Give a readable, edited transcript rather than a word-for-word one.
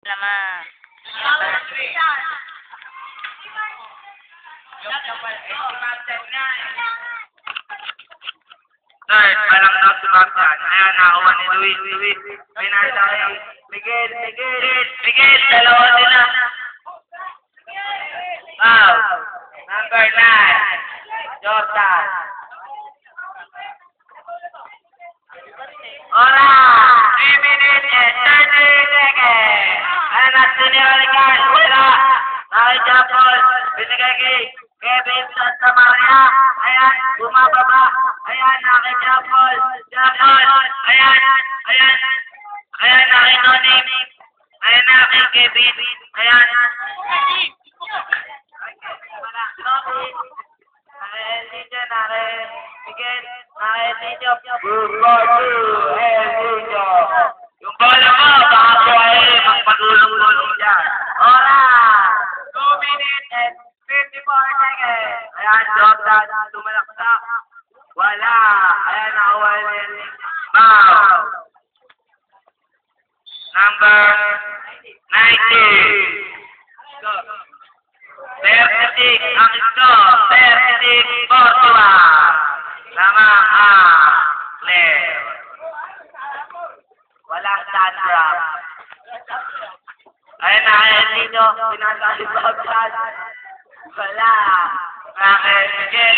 Naman. Third, walang daw si Baptian. Ayan, nakakuha ni Luis. May nasa kay Miguel, dalawa sila. Wow. Number 9, Jordan. Ora! 3 minutes and 30 seconds. Ayan, nasiniralikan. Wala. Nakijapol. Binigay kay Kevin Santa Maria. Ayan, bumababa. Ayan, nakijapol. Ayan, nakinonim. Ayan, nakikibit. Ayan. El Niño, Miguel, El Niño. El Niño. Yung bola mo, baka po ay magpagulong-gulong dyan. Ora! 2 minutes and 54 seconds. Ayan, Jordan, tumalaksak. Wala. Ayan, nakuha ni Mau. Number 19. 36 ang score. 36 Portua. Lamang Claire. Walang Sandra. Ayan na, ayan ninyo. Pinasali ba? Wala. Miguel.